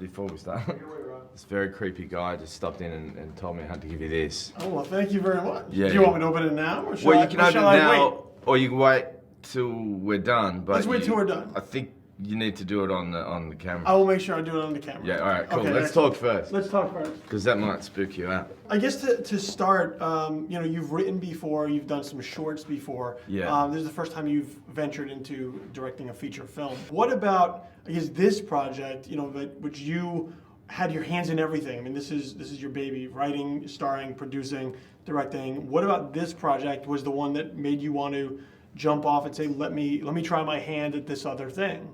before we start. This very creepy guy just stopped in and told me I had to give you this. Oh, well, thank you very much. Yeah. Do you want me to open it now? Or Well, you can open it now, wait? or you can wait till we're done. But Let's wait till we're done. I think you need to do it on the camera. I will make sure I do it on the camera. Yeah, all right, cool. Okay, Let's talk first. Let's talk first. Because that might spook you out. I guess to start, you've written before, you've done some shorts before. Yeah. This is the first time you've ventured into directing a feature film. What about, I guess, this project, which you had your hands in everything? I mean, this is your baby, writing, starring, producing, directing. What about this project was the one that made you want to jump off and say, let me try my hand at this other thing?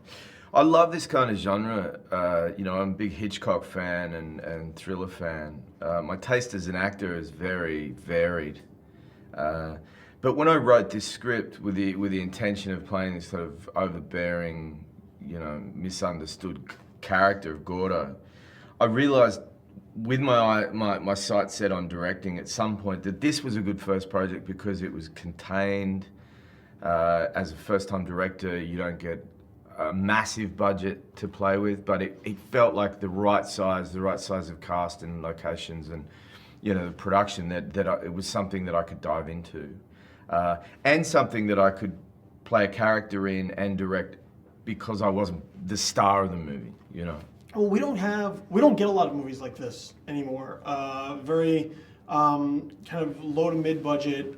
I love this kind of genre. I'm a big Hitchcock fan and thriller fan. My taste as an actor is very varied. But when I wrote this script with the intention of playing this sort of overbearing, misunderstood character of Gordo, I realized with my sights set on directing at some point that this was a good first project because it was contained. As a first-time director, you don't get a massive budget to play with, but it felt like the right size of cast and locations, and the production it was something that I could dive into, and something that I could play a character in and direct because I wasn't the star of the movie. Well, we don't get a lot of movies like this anymore. Very kind of low to mid budget,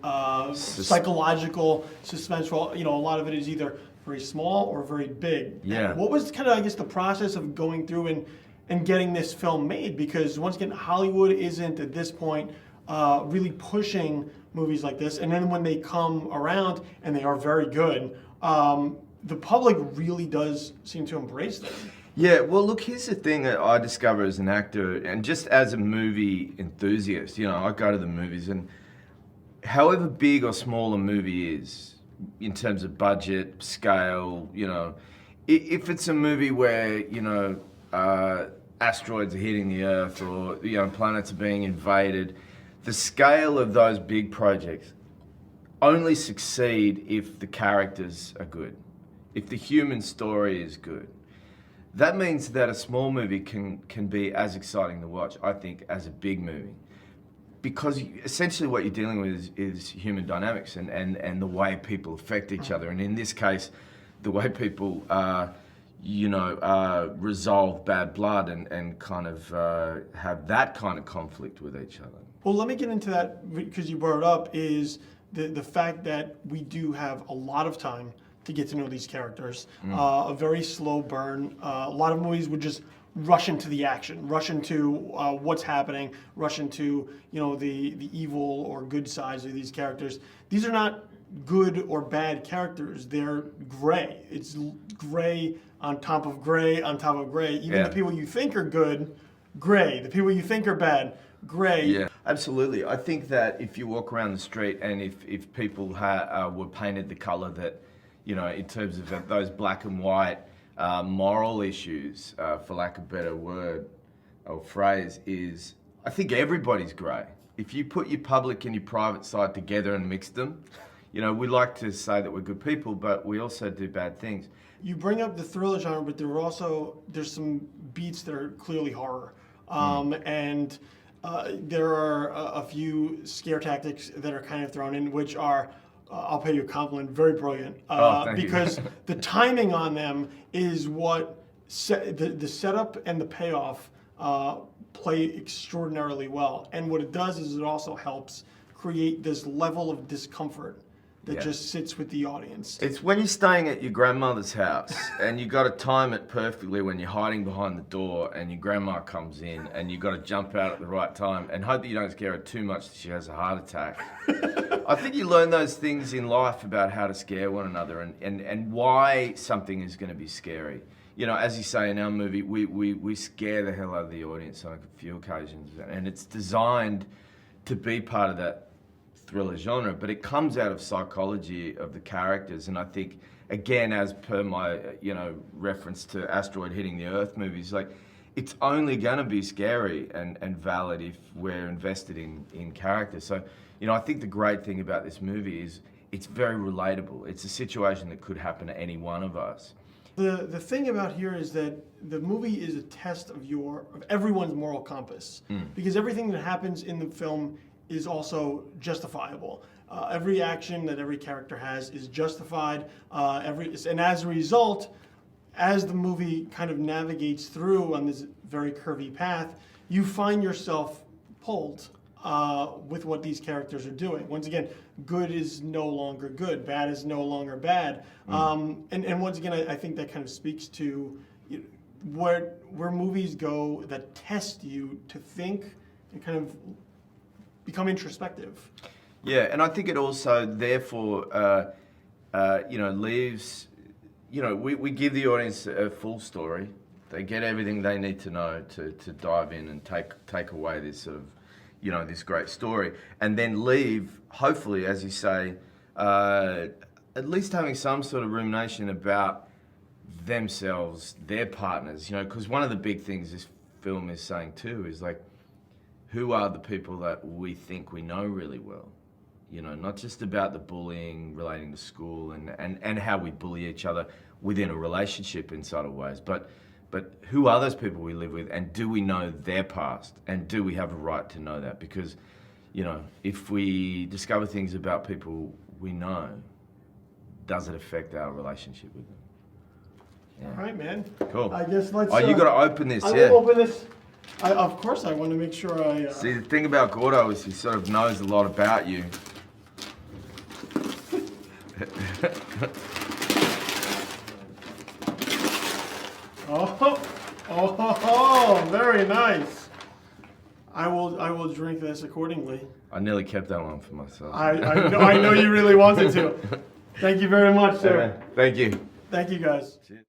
psychological, suspenseful. A lot of it is either very small or very big. Yeah. What was kind of, I guess, the process of going through and getting this film made? Because once again, Hollywood isn't at this point really pushing movies like this. And then when they come around and they are very good, the public really does seem to embrace them. Yeah, well, look, here's the thing that I discover as an actor, and just as a movie enthusiast, I go to the movies, and however big or small a movie is, in terms of budget, scale, if it's a movie where, asteroids are hitting the Earth or, planets are being invaded, the scale of those big projects only succeed if the characters are good, if the human story is good. That means that a small movie can be as exciting to watch, I think, as a big movie. Because essentially what you're dealing with is human dynamics and the way people affect each other. And in this case, the way people, resolve bad blood and kind of have that kind of conflict with each other. Well, let me get into that, because you brought it up, is the fact that we do have a lot of time to get to know these characters. A very slow burn. A lot of movies would just rush into the action, rush into what's happening, rush into the evil or good sides of these characters. These are not good or bad characters. They're gray. It's gray on top of gray on top of gray. Even the people you think are good, gray. The people you think are bad, gray. Yeah, absolutely. I think that if you walk around the street and if people were painted the color that, in terms of those black and white moral issues, for lack of a better word or phrase, is I think everybody's grey. If you put your public and your private side together and mix them, we like to say that we're good people, but we also do bad things. You bring up the thriller genre, but there's some beats that are clearly horror, and there are a few scare tactics that are kind of thrown in, which are, I'll pay you a compliment, very brilliant. Because the timing on them is what the setup and the payoff play extraordinarily well. And what it does is it also helps create this level of discomfort that just sits with the audience. It's when you're staying at your grandmother's house and you got to time it perfectly when you're hiding behind the door and your grandma comes in and you got to jump out at the right time and hope that you don't scare her too much that she has a heart attack. I think you learn those things in life about how to scare one another and why something is going to be scary. As you say in our movie, we scare the hell out of the audience on a few occasions, and it's designed to be part of that thriller genre, but it comes out of psychology of the characters. And I think, again, as per my reference to asteroid hitting the Earth movies, like, it's only going to be scary and valid if we're invested in character. So I think the great thing about this movie is it's very relatable. It's a situation that could happen to any one of us. The thing about here is that the movie is a test of everyone's moral compass, because everything that happens in the film is also justifiable. Every action that every character has is justified. And as a result, as the movie kind of navigates through on this very curvy path, you find yourself pulled with what these characters are doing. Once again, good is no longer good, bad is no longer bad. And once again, I think that kind of speaks to where movies go that test you to think and kind of become introspective. Yeah, and I think it also, therefore, leaves, we give the audience a full story. They get everything they need to know to dive in and take away this sort of, this great story, and then leave, hopefully, as you say, at least having some sort of rumination about themselves, their partners, because one of the big things this film is saying too is like, who are the people that we think we know really well? Not just about the bullying relating to school and how we bully each other within a relationship in subtle ways, but who are those people we live with, and do we know their past, and do we have a right to know that? Because, if we discover things about people we know, does it affect our relationship with them? Yeah. All right, man. Cool. I guess let's... you got to open this, I yeah. will open this. Of course, I want to make sure I... See, the thing about Gordo is he sort of knows a lot about you. Very nice. I will drink this accordingly. I nearly kept that one for myself. I know you really wanted to. Thank you very much, sir. Thank you. Thank you, guys. Cheers.